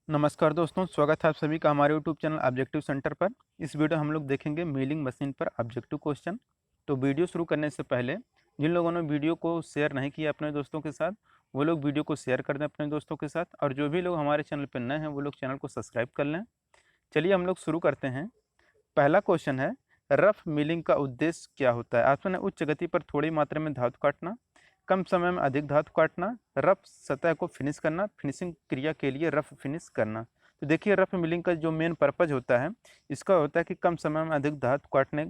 नमस्कार दोस्तों, स्वागत है आप सभी का हमारे यूट्यूब चैनल ऑब्जेक्टिव सेंटर पर। इस वीडियो हम लोग देखेंगे मिलिंग मशीन पर ऑब्जेक्टिव क्वेश्चन। तो वीडियो शुरू करने से पहले जिन लोगों ने वीडियो को शेयर नहीं किया अपने दोस्तों के साथ, वो लोग वीडियो को शेयर कर दें अपने दोस्तों के साथ, और जो भी लोग हमारे चैनल पर नए हैं वो लोग चैनल को सब्सक्राइब कर लें। चलिए हम लोग शुरू करते हैं। पहला क्वेश्चन है, रफ मिलिंग का उद्देश्य क्या होता है? ऑप्शन है उच्च गति पर थोड़ी मात्रा में धातु काटना, कम समय में अधिक धातु काटना, रफ सतह को फिनिश करना, फिनिशिंग क्रिया के लिए रफ फिनिश करना। तो देखिए, रफ मिलिंग का जो मेन पर्पज होता है, इसका होता है कि कम समय में अधिक धातु काटने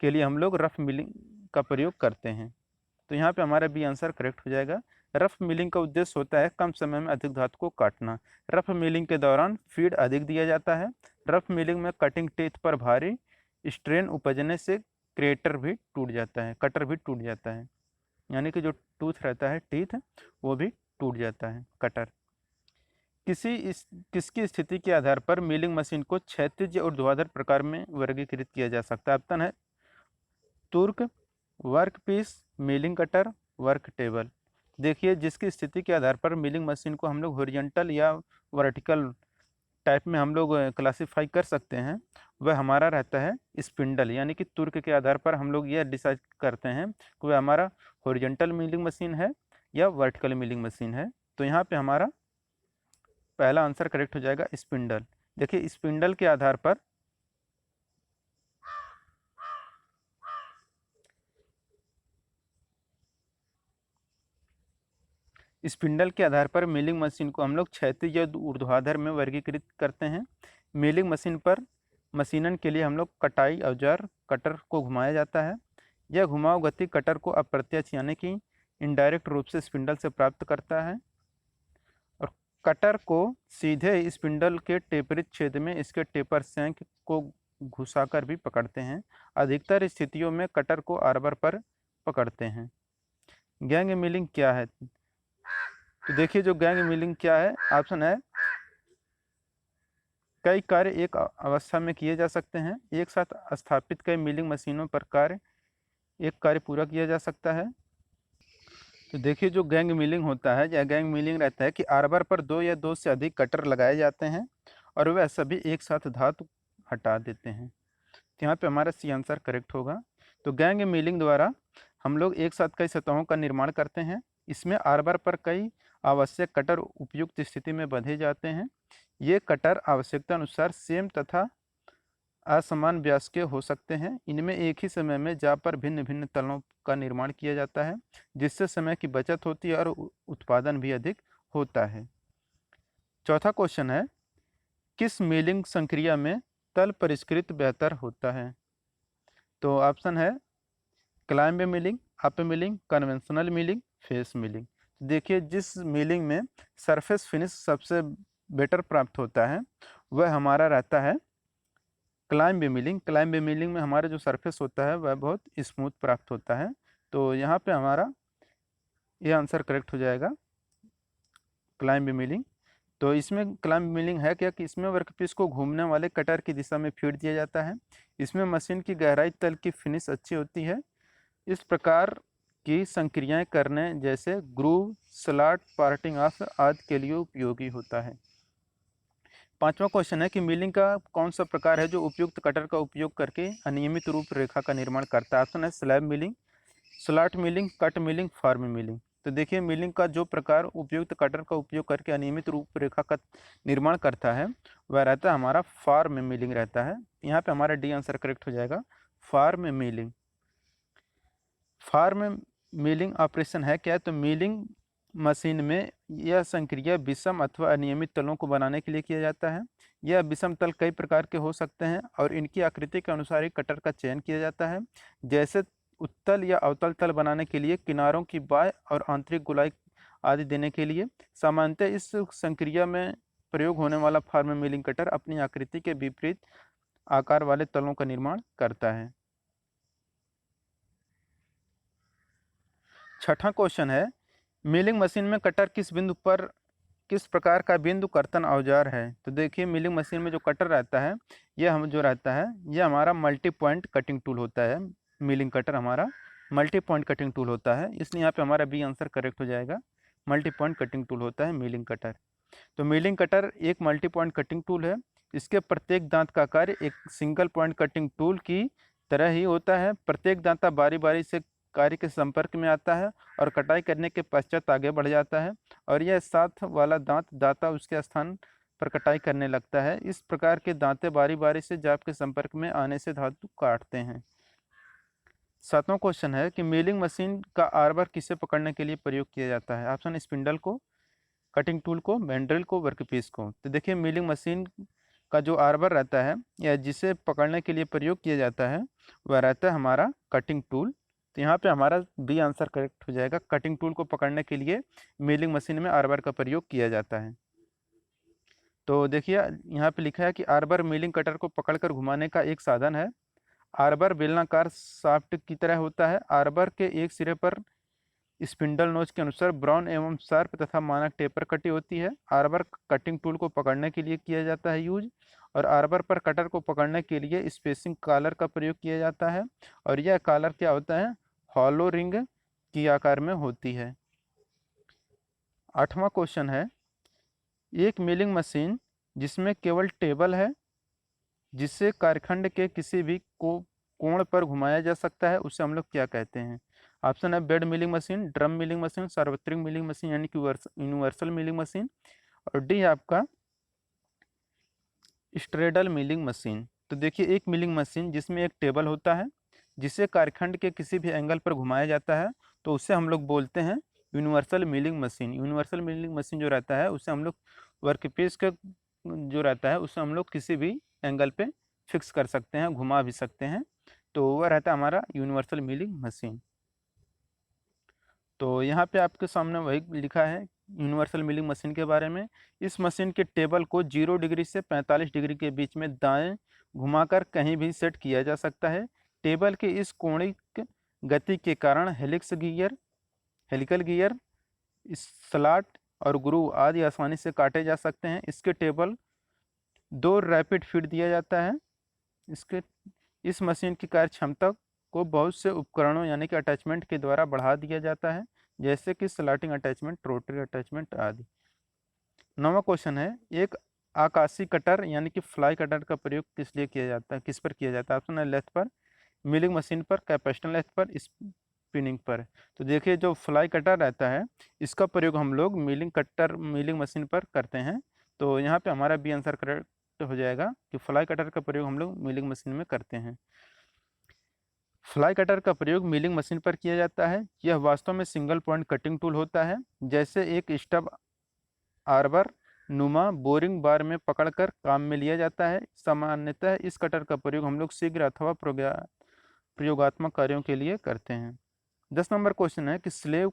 के लिए हम लोग रफ मिलिंग का प्रयोग करते हैं। तो यहाँ पे हमारा बी आंसर करेक्ट हो जाएगा। रफ मिलिंग का उद्देश्य होता है कम समय में अधिक धातु को काटना। रफ मिलिंग के दौरान फीड अधिक दिया जाता है। रफ मिलिंग में कटिंग टीथ पर भारी स्ट्रेन उपजने से कटर भी टूट जाता है, यानी कि जो टूथ रहता है, टीथ, वो भी टूट जाता है, कटर। किसकी स्थिति के आधार पर मिलिंग मशीन को क्षैतिज या ऊर्ध्वाधर प्रकार में वर्गीकृत किया जा सकता है? ऑप्शन है तुर्क, workpiece, milling cutter, work table. देखिए, जिसकी स्थिति के आधार पर मिलिंग मशीन को हम लोग हॉरिजॉन्टल या वर्टिकल टाइप में हम लोग क्लासीफाई कर सकते हैं, वह हमारा रहता है स्पिंडल, यानी कि तुर्क के आधार पर हम लोग यह डिसाइड करते हैं कि वह हमारा हॉरिजॉन्टल मिलिंग मशीन है या वर्टिकल मिलिंग मशीन है। तो यहाँ पे हमारा पहला आंसर करेक्ट हो जाएगा, स्पिंडल। देखिए, स्पिंडल के आधार पर मिलिंग मशीन को हम लोग क्षैतिज या ऊर्ध्वाधर में वर्गीकृत करते हैं। मिलिंग मशीन पर मशीनन के लिए हम लोग कटाई औजार कटर को घुमाया जाता है। यह घुमाव गति कटर को अप्रत्यक्ष यानी कि इनडायरेक्ट रूप से स्पिंडल से प्राप्त करता है, और कटर को सीधे स्पिंडल के टेपरित छेद में इसके टेपर शंक को घुसाकर भी पकड़ते हैं। अधिकतर स्थितियों में कटर को आर्बर पर पकड़ते हैं। गैंग मिलिंग क्या है? तो देखिए, जो गैंग मिलिंग क्या है, ऑप्शन है कई कार्य एक अवस्था में किए जा सकते हैं। एक साथ स्थापित कई मिलिंग मशीनों पर एक कार्य पूरा किया जा सकता है। तो देखिए, जो गैंग मिलिंग होता है या गैंग मिलिंग रहता है कि आर्बर पर दो या दो से अधिक कटर लगाए जाते हैं और वह सभी एक साथ धातु हटा देते हैं। तो यहाँ पे हमारा सी आंसर करेक्ट होगा। तो गैंग मिलिंग द्वारा हम लोग एक साथ कई सतहों का निर्माण करते हैं। इसमें आर्बर पर कई आवश्यक कटर उपयुक्त स्थिति में बंधे जाते हैं। ये कटर आवश्यकता अनुसार सेम तथा असमान व्यास के हो सकते हैं। इनमें एक ही समय में जा पर भिन्न भिन्न तलों का निर्माण किया जाता है, जिससे समय की बचत होती है और उत्पादन भी अधिक होता है। चौथा क्वेश्चन है, किस मिलिंग संक्रिया में तल परिष्कृत बेहतर होता है? तो ऑप्शन है climb milling, up milling, conventional milling, face milling. देखिए, जिस मिलिंग में सरफेस फिनिश सबसे बेटर प्राप्त होता है, वह हमारा रहता है क्लाइंब मिलिंग। क्लाइंब मिलिंग में हमारा जो सरफेस होता है वह बहुत स्मूथ प्राप्त होता है। तो यहाँ पे हमारा ये आंसर करेक्ट हो जाएगा, क्लाइंब मिलिंग। तो इसमें क्लाइंब मिलिंग है क्या कि इसमें वर्कपीस को घूमने वाले कटर की दिशा में फीड दिया जाता है। इसमें मशीन की गहराई तल की फिनिश अच्छी होती है। इस प्रकार की संक्रियाएं करने जैसे ग्रूव, स्लॉट, पार्टिंग ऑफ आदि के लिए उपयोगी होता है। पांचवा क्वेश्चन है कि मिलिंग का कौन सा प्रकार है जो उपयुक्त कटर का उपयोग करके अनियमित रूप रेखा का निर्माण करता है? ऑप्शन है slab milling, slot milling, cut milling, farm milling. तो देखिए, मिलिंग का जो प्रकार उपयुक्त कटर का उपयोग करके अनियमित रूपरेखा का निर्माण करता है, वह रहता है हमारा फार्म मिलिंग रहता है। यहाँ पे हमारा डी आंसर करेक्ट हो जाएगा, फार्म मिलिंग। फार्म मिलिंग ऑपरेशन है क्या? तो मिलिंग मशीन में यह संक्रिया विषम अथवा अनियमित तलों को बनाने के लिए किया जाता है। यह विषम तल कई प्रकार के हो सकते हैं और इनकी आकृति के अनुसार ही कटर का चयन किया जाता है। जैसे उत्तल या अवतल तल बनाने के लिए, किनारों की बाय और आंतरिक गोलाई आदि देने के लिए। सामान्यतः इस संक्रिया में प्रयोग होने वाला फार्म मिलिंग कटर अपनी आकृति के विपरीत आकार वाले तलों का निर्माण करता है। छठा क्वेश्चन है, मिलिंग मशीन में कटर किस प्रकार का बिंदु कर्तन औजार है? तो देखिए, मिलिंग मशीन में जो कटर रहता है, यह हम जो रहता है, यह हमारा मल्टी पॉइंट कटिंग टूल होता है। मिलिंग कटर हमारा मल्टी पॉइंट कटिंग टूल होता है, इसलिए यहाँ पे हमारा बी आंसर करेक्ट हो जाएगा, मल्टी पॉइंट कटिंग टूल होता है मिलिंग कटर। तो मिलिंग कटर एक मल्टी पॉइंट कटिंग टूल है। इसके प्रत्येक दांत का कार्य एक सिंगल पॉइंट कटिंग टूल की तरह ही होता है। प्रत्येक दांता बारी बारी से कार्य के संपर्क में आता है और कटाई करने के पश्चात आगे बढ़ जाता है, और यह साथ वाला दांता उसके स्थान पर कटाई करने लगता है। इस प्रकार के दांते बारी बारी से जाप के संपर्क में आने से धातु काटते हैं। 7वां क्वेश्चन है कि मिलिंग मशीन का आर्बर किसे पकड़ने के लिए प्रयोग किया जाता है? ऑप्शन स्पिंडल को, कटिंग टूल को, बैंड्रिल को, वर्कपीस को। तो देखिए मिलिंग मशीन का जो आर्बर रहता है या जिसे पकड़ने के लिए प्रयोग किया जाता है वह रहता है हमारा कटिंग टूल। तो यहाँ पे हमारा बी आंसर करेक्ट हो जाएगा। कटिंग टूल को पकड़ने के लिए मिलिंग मशीन में आर्बर का प्रयोग किया जाता है। तो देखिए यहाँ पे लिखा है कि आर्बर मिलिंग कटर को पकड़कर घुमाने का एक साधन है। आर्बर बेलनाकार शाफ्ट की तरह होता है। आर्बर के एक सिरे पर स्पिंडल नोच के अनुसार ब्राउन एवं शार्प तथा मानक टेपर कटी होती है। आर्बर कटिंग टूल को पकड़ने के लिए किया जाता है यूज, और आर्बर पर कटर को पकड़ने के लिए स्पेसिंग कॉलर का प्रयोग किया जाता है, और यह कॉलर क्या होता है? हॉलो रिंग की आकार में होती है। 8वां क्वेश्चन है, एक मिलिंग मशीन जिसमें केवल टेबल है जिससे कार्यखंड के किसी भी कोण पर घुमाया जा सकता है उसे हम लोग क्या कहते हैं? ऑप्शन है bed milling machine, drum milling machine, सार्वत्रिक मिलिंग मशीन यानी कि यूनिवर्सल मिलिंग मशीन, और डी है आपका स्ट्रेडल मिलिंग मशीन। तो देखिए एक मिलिंग मशीन जिसमें एक टेबल होता है जिसे कार्यखंड के किसी भी एंगल पर घुमाया जाता है तो उसे हम लोग बोलते हैं universal milling machine. Universal milling machine जो रहता है उसे हम लोग वर्कपीस का जो रहता है उसे हम लोग किसी भी एंगल पे फिक्स कर सकते हैं, घुमा भी सकते हैं, तो वह रहता है हमारा यूनिवर्सल मिलिंग मशीन। तो यहाँ पे आपके सामने वही लिखा है यूनिवर्सल मिलिंग मशीन के बारे में। इस मशीन के टेबल को 0 डिग्री से 45 डिग्री के बीच में दाएं घुमाकर कहीं भी सेट किया जा सकता है। टेबल के इस कोणिक गति के कारण हेलिकल गियर, स्लॉट और ग्रूव आदि आसानी से काटे जा सकते हैं। इसके टेबल 2 रैपिड फीड दिया जाता है। इस मशीन की कार्य क्षमता को बहुत से उपकरणों यानी कि अटैचमेंट के द्वारा बढ़ा दिया जाता है, जैसे कि स्लॉटिंग अटैचमेंट, रोटरी अटैचमेंट आदि। 9वां क्वेश्चन है, एक आकाशीय कटर यानी कि फ्लाई कटर का प्रयोग किस लिए किया जाता है, किस पर किया जाता है? ऑप्शन है लेथ पर, मिलिंग मशीन पर, कैपेसिटर लेथ पर, स्पिनिंग पर। तो देखिए जो फ्लाई कटर रहता है इसका प्रयोग हम लोग मिलिंग मशीन पर करते हैं। तो यहाँ पे हमारा बी आंसर करेक्ट हो जाएगा कि फ्लाई कटर का प्रयोग हम लोग मिलिंग मशीन में करते हैं। फ्लाई कटर का प्रयोग मिलिंग मशीन पर किया जाता है। यह वास्तव में सिंगल पॉइंट कटिंग टूल होता है, जैसे एक स्टब आर्बर नुमा बोरिंग बार में पकड़कर काम में लिया जाता है। सामान्यतः इस कटर का प्रयोग हम लोग शीघ्र अथवा प्रयोगात्मक कार्यों के लिए करते हैं। 10 नंबर क्वेश्चन है कि स्लेब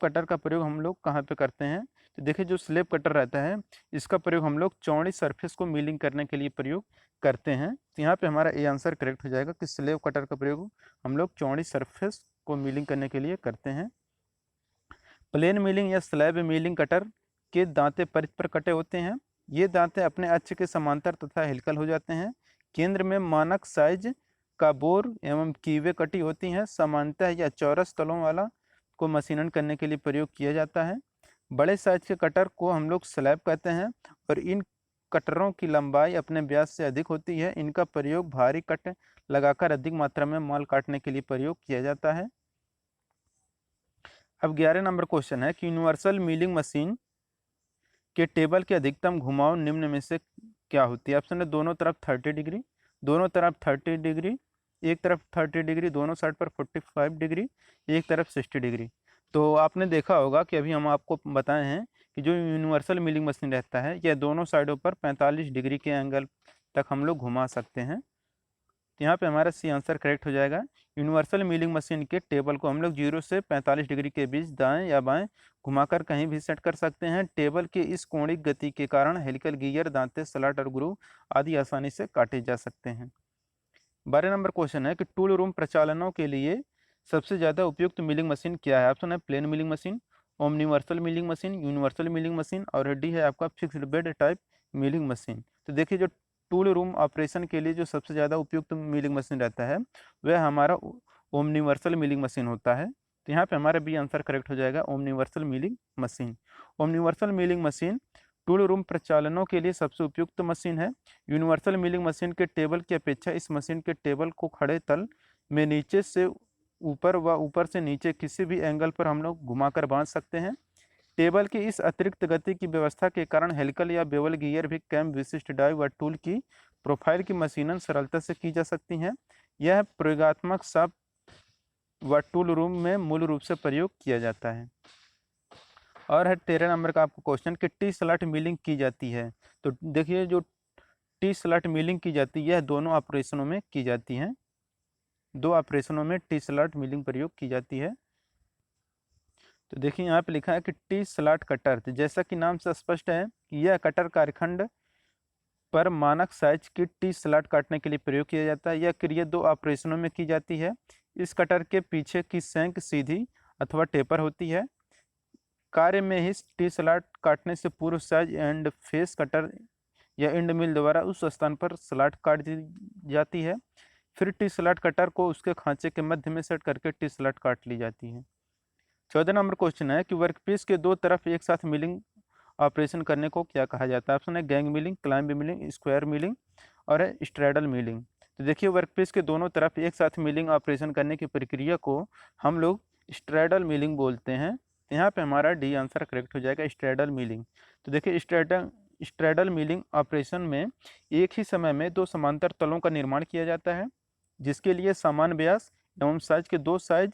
कटर का प्रयोग हम लोग कहाँ पे करते हैं? तो देखिए जो स्लेब कटर रहता है इसका प्रयोग हम लोग चौड़ी सरफेस को मिलिंग करने के लिए प्रयोग करते हैं। तो यहाँ पे हमारा ए आंसर करेक्ट हो जाएगा कि स्लेब कटर का प्रयोग हम लोग चौड़ी सरफेस को मिलिंग करने के लिए करते हैं। प्लेन मिलिंग या स्लैब मिलिंग कटर के दांते परिध पर कटे होते हैं। ये दांते अपने अक्ष के समांतर तथा हेलिकल हो जाते हैं। केंद्र में मानक साइज का बोर एवं कीवे कटी होती हैं। सामान्यतः या चौरस तलों वाला को मशीनन करने के लिए प्रयोग किया जाता है। बड़े साइज के कटर को हम लोग स्लैब कहते हैं, और इन कटरों की लंबाई अपने व्यास से अधिक होती है। इनका प्रयोग भारी कट लगाकर अधिक मात्रा में माल काटने के लिए प्रयोग किया जाता है। अब 11 नंबर क्वेश्चन है कि यूनिवर्सल मिलिंग मशीन के टेबल के अधिकतम घुमाव निम्न में से क्या होती है? ऑप्शन है दोनों तरफ 30 डिग्री, दोनों तरफ 30 डिग्री, एक तरफ 30 डिग्री, दोनों साइड पर 45 डिग्री, एक तरफ 60 डिग्री। तो आपने देखा होगा कि अभी हम आपको बताए हैं कि जो यूनिवर्सल मिलिंग मशीन रहता है यह दोनों साइडों पर 45 डिग्री के एंगल तक हम लोग घुमा सकते हैं। तो यहाँ पे हमारा सी आंसर करेक्ट हो जाएगा। यूनिवर्सल मिलिंग मशीन के टेबल को हम लोग 0 से 45 डिग्री के बीच दाएं या बाएं घुमाकर कहीं भी सेट कर सकते हैं। टेबल के इस कोणिक गति के कारण हेलिकल गियर, दांते, स्लॉट और ग्रूव आदि आसानी से काटे जा सकते हैं। 12 नंबर क्वेश्चन है कि टूल रूम प्रचालनों के लिए सबसे ज़्यादा उपयुक्त मिलिंग मशीन क्या है? ऑप्शन है plain milling machine, omniversal milling machine, universal milling machine, और डी है आपका fixed bed type milling machine. तो देखिए जो टूल रूम ऑपरेशन के लिए जो सबसे ज़्यादा उपयुक्त मिलिंग मशीन रहता है वह हमारा ओमनिवर्सल मिलिंग मशीन होता है। तो यहाँ पे हमारा बी आंसर करेक्ट हो जाएगा omniversal milling machine. Universal milling machine tool room प्रचालनों के लिए सबसे उपयुक्त मशीन है। यूनिवर्सल मिलिंग मशीन के टेबल की अपेक्षा इस मशीन के टेबल को खड़े तल में नीचे से ऊपर व ऊपर से नीचे किसी भी एंगल पर हम लोग घुमाकर बांध सकते हैं। टेबल की इस अतिरिक्त गति की व्यवस्था के कारण हेलिकल या बेवल गियर भी कैम विशिष्ट डाई व टूल की प्रोफाइल की मशीनन सरलता से की जा सकती हैं। यह प्रयोगात्मक सब व टूल रूम में मूल रूप से प्रयोग किया जाता है। और है 13 नंबर का आपको क्वेश्चन कि टी स्लॉट मिलिंग की जाती है। तो देखिए जो टी स्लॉट मिलिंग की जाती है यह दोनों ऑपरेशनों में की जाती हैं। दो ऑपरेशनों में टी स्लॉट मिलिंग प्रयोग की जाती है। तो देखिए यहाँ पे लिखा है कि टी स्लॉट कटर, जैसा कि नाम से स्पष्ट है कि यह कटर कार्यखंड पर मानक साइज की टी स्लॉट काटने के लिए प्रयोग किया जाता है। यह क्रिया दो ऑपरेशनों में की जाती है। इस कटर के पीछे की सैंक सीधी अथवा टेपर होती है। कार्य में ही टी स्लॉट काटने से पूर्व साइज एंड फेस कटर या एंड मिल द्वारा उस स्थान पर स्लॉट काट दी जाती है। फिर टी स्लॉट कटर को उसके खांचे के मध्य में सेट करके टी स्लॉट काट ली जाती है। 14 नंबर क्वेश्चन है कि वर्कपीस के दो तरफ एक साथ मिलिंग ऑपरेशन करने को क्या कहा जाता है। ऑप्शन है gang milling, climb milling, square milling और है स्ट्रैडल मिलिंग। तो देखिए वर्कपीस के दोनों तरफ एक साथ मिलिंग ऑपरेशन करने की प्रक्रिया को हम लोग स्ट्रैडल मिलिंग बोलते हैं। यहाँ पे हमारा डी आंसर करेक्ट हो जाएगा, स्ट्रैडल मिलिंग। तो देखिए स्ट्रैडल मिलिंग ऑपरेशन में एक ही समय में दो समांतर तलों का निर्माण किया जाता है, जिसके लिए समान व्यास एवं साइज के दो साइज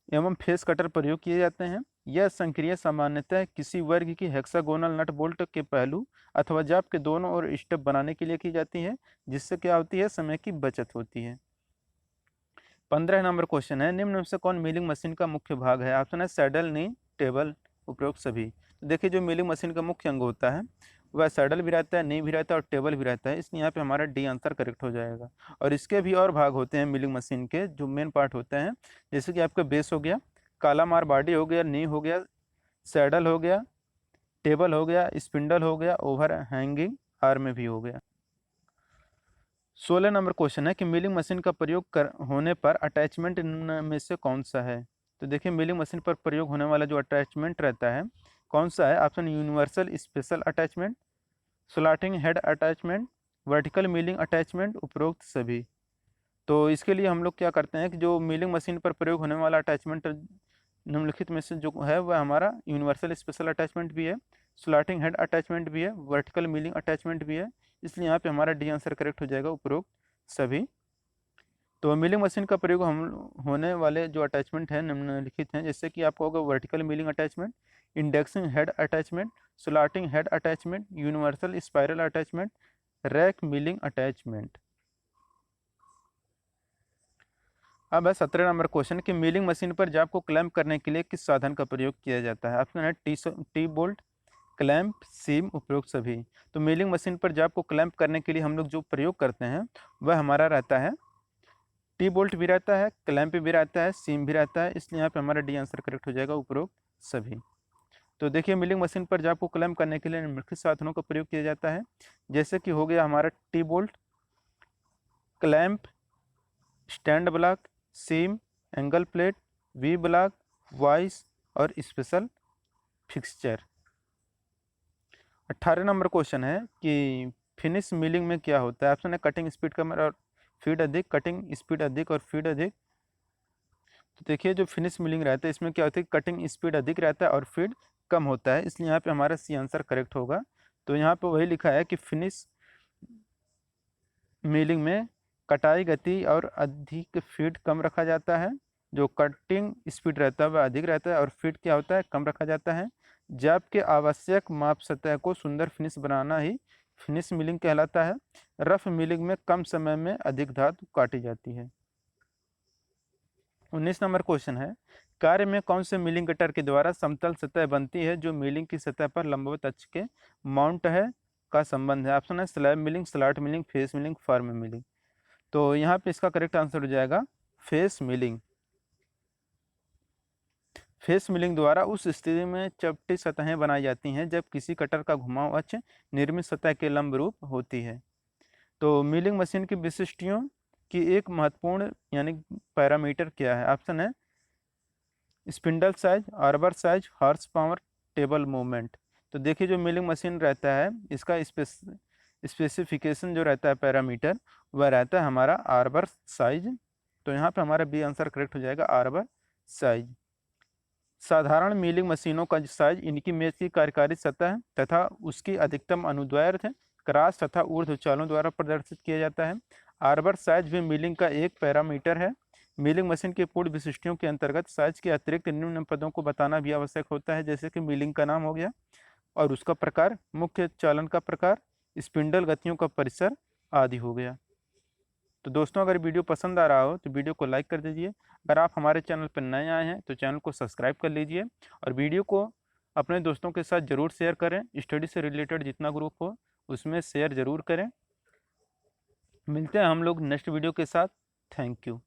एवं फेस कटर प्रयोग किए जाते हैं। यह संक्रिया सामान्यतः किसी वर्ग की हेक्सागोनल नट बोल्ट के पहलू अथवा जाप के दोनों ओर स्टेप बनाने के लिए की जाती है, जिससे क्या होती है, समय की बचत होती है। 15 नंबर क्वेश्चन है निम्न में से कौन मिलिंग मशीन का मुख्य भाग है। ऑप्शन है सैडल, नी, टेबल, उपरोक्त सभी। तो देखिए जो मिलिंग मशीन का मुख्य अंग होता है वह सैडल भी रहता है, नी भी रहता है और टेबल भी रहता है, इसलिए यहाँ पे हमारा डी आंसर करेक्ट हो जाएगा। और इसके भी और भाग होते हैं मिलिंग मशीन के जो मेन पार्ट होते हैं, जैसे कि आपका बेस हो गया, काला मार बॉडी हो गया, नी हो गया, सैडल हो गया, टेबल हो गया, स्पिंडल हो गया, ओवर हैंगिंग आर्म भी हो गया। 16 नंबर क्वेश्चन है कि मिलिंग मशीन का प्रयोग होने पर अटैचमेंट में से कौन सा है। तो देखिए मिलिंग मशीन पर प्रयोग होने वाला जो अटैचमेंट रहता है कौन सा है। Option universal special attachment, slotting head attachment, vertical milling attachment, उपरोक्त सभी। तो इसके लिए हम लोग क्या करते हैं कि जो मिलिंग मशीन पर प्रयोग होने वाला अटैचमेंट निम्नलिखित में से जो है वह हमारा यूनिवर्सल स्पेशल अटैचमेंट भी है, स्लॉटिंग हेड अटैचमेंट भी है, वर्टिकल मिलिंग अटैचमेंट भी है, इसलिए यहाँ पे हमारा डी आंसर करेक्ट हो जाएगा, उपरोक्त सभी। तो मिलिंग मशीन का प्रयोग हम होने वाले जो अटैचमेंट है निम्नलिखित हैं, जैसे कि आपको होगा vertical milling attachment, indexing head attachment, slotting head attachment, universal spiral attachment, rack milling attachment. अब है 17 नंबर क्वेश्चन कि मिलिंग मशीन पर जाप को क्लैंप करने के लिए किस साधन का प्रयोग किया जाता है। ऑप्शन है टी बोल्ट, क्लैंप, सीम, उपरोक्त सभी। तो मिलिंग मशीन पर जाप को क्लैंप करने के लिए हम लोग जो प्रयोग करते हैं वह हमारा रहता है टी बोल्ट भी रहता है, क्लैंप भी रहता है, सीम भी रहता है, इसलिए यहाँ पे हमारा डी आंसर करेक्ट हो जाएगा, उपरोक्त सभी। तो देखिए मिलिंग मशीन पर जाप को क्लैंप करने के लिए निम्नलिखित साधनों का प्रयोग किया जाता है, जैसे कि हो गया हमारा T bolt, clamp, stand block, shim, angle plate, V block, vice और स्पेशल फिक्सचर। 18 नंबर क्वेश्चन है कि फिनिश मिलिंग में क्या होता है। ऑप्शन है कटिंग स्पीड कम और फीड अधिक, कटिंग स्पीड अधिक और फीड अधिक। तो देखिए जो फिनिश मिलिंग रहता है इसमें क्या होता है, कटिंग स्पीड अधिक रहता है और फीड कम होता है, इसलिए यहाँ पे हमारा सी आंसर करेक्ट होगा। तो यहाँ पे वही लिखा है कि फिनिश मिलिंग में कटाई गति और अधिक फीड कम रखा जाता है, जो कटिंग स्पीड रहता है वह अधिक रहता है और फीड क्या होता है, कम रखा जाता है। जाप के आवश्यक माप सतह को सुंदर फिनिश बनाना ही फिनिश मिलिंग कहलाता है। रफ मिलिंग में कम समय में अधिक धातु काटी जाती है। 19 नंबर क्वेश्चन है कार्य में कौन से मिलिंग कटर के द्वारा समतल सतह बनती है जो मिलिंग की सतह पर लंबवत अक्ष के माउंट है का संबंध है। ऑप्शन है slab milling, slot milling, face milling, form milling. तो यहाँ पे इसका करेक्ट आंसर हो जाएगा फेस मिलिंग। फेस मिलिंग द्वारा उस स्थिति में चपटी सतहें बनाई जाती हैं जब किसी कटर का घुमाव अक्ष निर्मित सतह के लंब रूप होती है। तो मिलिंग मशीन की विशिष्टियों की एक महत्वपूर्ण यानी पैरामीटर क्या है। ऑप्शन है spindle size, arbor size, horse power, table movement. तो देखिए जो मिलिंग मशीन रहता है इसका स्पेसिफिकेशन जो रहता है पैरामीटर वह रहता है हमारा आर बार साइज। तो यहाँ पे हमारा बी आंसर करेक्ट हो जाएगा, आर बार साइज। साधारण मिलिंग मशीनों का साइज इनकी मेज की कार्यकारी सतह तथा उसकी अधिकतम अनुदैर्ध्य क्रॉस तथा ऊर्ध्व चालों द्वारा प्रदर्शित किया जाता है। आर्बर साइज भी मिलिंग का एक पैरामीटर है। मिलिंग मशीन की पूर्ण विशिष्टियों के अंतर्गत साइज के अतिरिक्त निम्न पदों को बताना भी आवश्यक होता है, जैसे कि मिलिंग का नाम हो गया और उसका प्रकार, मुख्य चालन का प्रकार, स्पिंडल गतियों का परिसर आदि हो गया। तो दोस्तों अगर वीडियो पसंद आ रहा हो तो वीडियो को लाइक कर दीजिए। अगर आप हमारे चैनल पर नए आए हैं तो चैनल को सब्सक्राइब कर लीजिए और वीडियो को अपने दोस्तों के साथ ज़रूर शेयर करें। स्टडी से रिलेटेड जितना ग्रुप हो उसमें शेयर ज़रूर करें। मिलते हैं हम लोग नेक्स्ट वीडियो के साथ। Thank you.